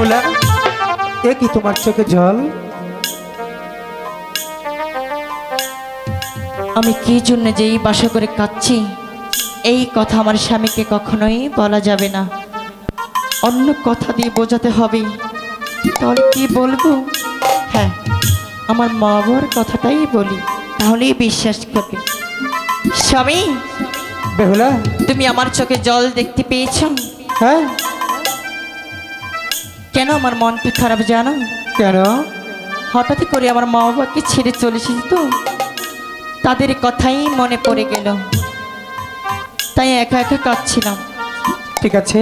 বেহুলা, এ কি তোমার চোখে জল? আমি কি জন্য যে এই বাসা করে কাঁদছি এই কথা আমার স্বামীকে কখনোই বলা যাবে না, অন্য কথা দিয়ে বোঝাতে হবে। তাহলে কি বলবো? হ্যাঁ, আমার মা বাবার কথাটাই বলি, তাহলেই বিশ্বাস করবে। স্বামী, বেহুলা, তুমি আমার চোখে জল দেখতে পেয়েছো? হ্যাঁ। কেন আমার মনটা খারাপ জানো? কেন? হঠাৎ করে আমার মা বাবাকে ছেড়ে চলে এসেছি তো, তাদের কথাই মনে পড়ে গেল, তাই একা একা কাঁদছিলাম। ঠিক আছে,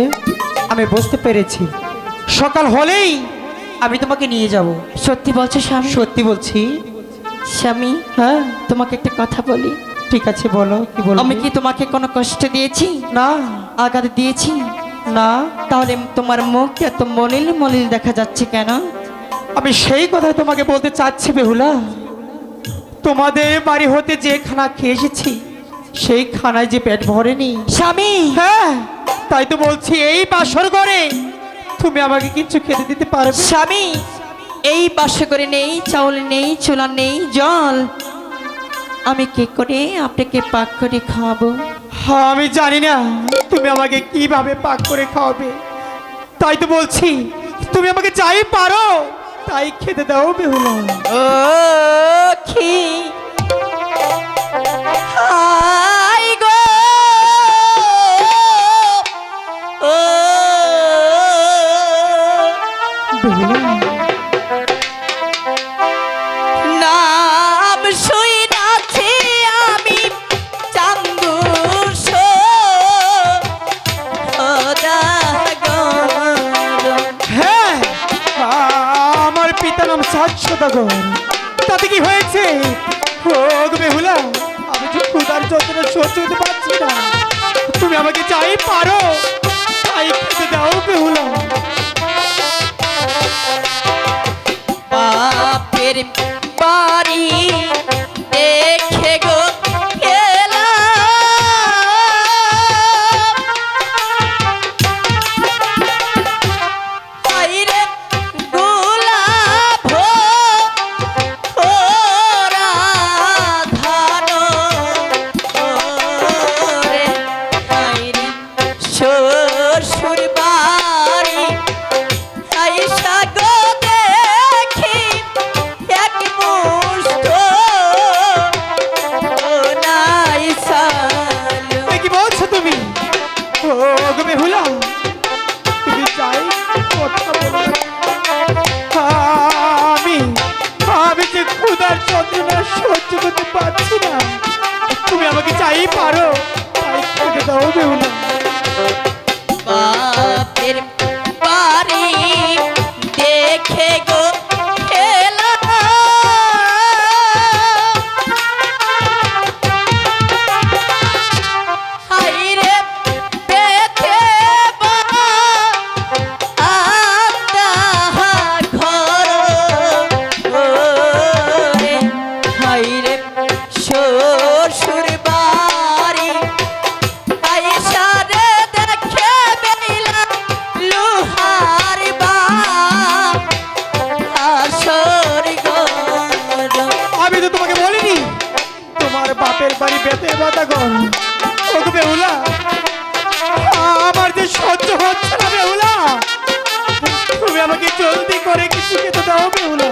আমি বুঝতে পেরেছি। সকাল হলেই আমি তোমাকে নিয়ে যাব। সত্যি বলছো স্বামী? সত্যি বলছি। স্বামী, হ্যাঁ, তোমাকে একটা কথা বলি। ঠিক আছে, বলো কি বলো। আমি কি তোমাকে কোনো কষ্ট দিয়েছি? না, আঘাত দিয়েছি? না। তাহলে তোমার মুখ এত মলিল মলিল দেখা যাচ্ছে কেন? আমি সেই কথাই তোমাকে বলতে চাচ্ছি বেহুলা। তোমাদের বাড়ি হতে যে খানা খেয়ে এসেছি, সেই খানায় যে পেট ভরেনি। স্বামী, হ্যাঁ, তাই তো বলছি, এই বাসর ঘরে তুমি আমাকে কিছু খেতে দিতে পারবে? স্বামী, এই বাসা করে নেই চাউল, নেই চুলা, নেই জল, আমি কি করে আপনাকে পাক করে খাওয়াবো? হ্যাঁ, আমি জানি না তুমি আমাকে কিভাবে পাক করে খাওয়াবে। তাই তো বলছি, তুমি আমাকে যাই পারো তাই খেতে দাও বেহুলা। ও খি হাই গো, ও বেহুলা, নাম শুই নাছি আমি চান্দু হ্যাঁ, আমার পিতা নাম সাতশতগর। তাতে কি হয়েছে? ও গো বেহুলা, আমি যে ক্ষুধার যন্ত্রণা সহ্য করতে পারছি না। তুমি আমাকে যাই পারো তাই খেতে দাও বেহুলা। বাপের বাড়ি দেখে গো খেলা, বাইরে গোলাপ ওরা ধান ওরে, বাইরে শ্বশুর বাড়ি আইসা গো দেখি এক মুষ্ট নাই সালো। এ কি বলছো তুমি? ও গো বেহুলা, তুমি যাই কথা বলো না। আমি আমি যে ক্ষুধার যন্ত্রণা সহ্য করতে পারছি না। তুমি আমাকে চাই পারো তাই খেতে দাও বেহুলা। বাপের বাড়ি দেখে গো খেলা, হাইরে পেতে বা আত্মা ঘর ওরে, হাইরে শ্বশুর বাড়ি আইসা রে দেখে বেলা লোহার বাপ আসর গর। আমি তো তোমাকে বলিনি তোমার বাপের বাড়ি বেতের বাতা ঘর? ও গো বেহুলা, আমার যে সহ্য হচ্ছে না বেহুলা। তুমি আমাকে জলদি করে কিছু খেতে দাও বেহুলা।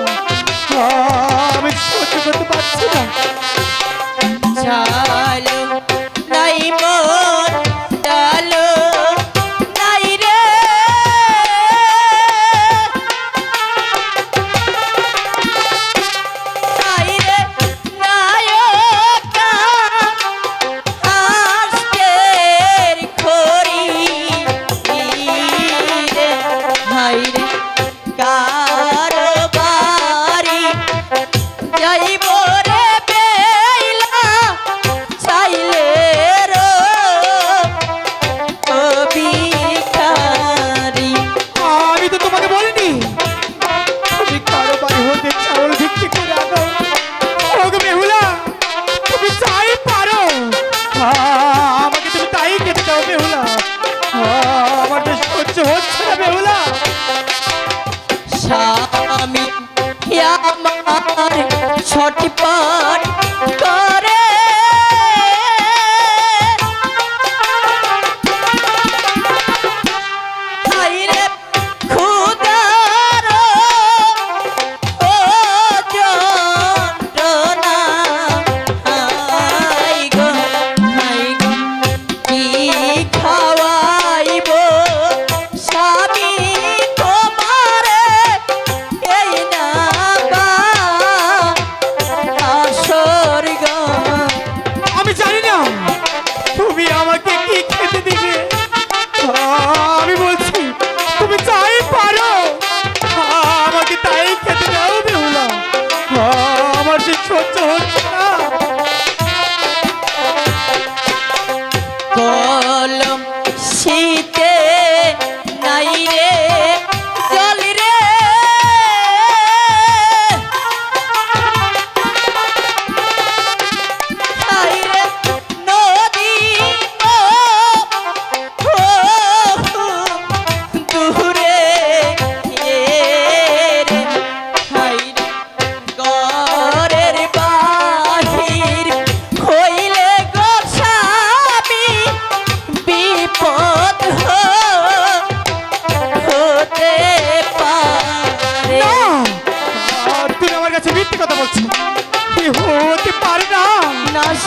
আমি সহ্য করতে পারছি না। চালো নাই মোর ডালো নাই রে, নাই রে নায়কা আজকের খড়ি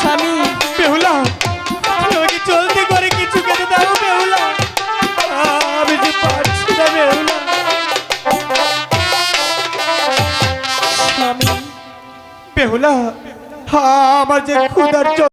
স্বামী বেহুলা আমাকে চলতে করে কিছু খেতে দাও বেহুলা, আমি যে পারছি না বেহুলা। স্বামী বেহুলা আমার যে ক্ষুধার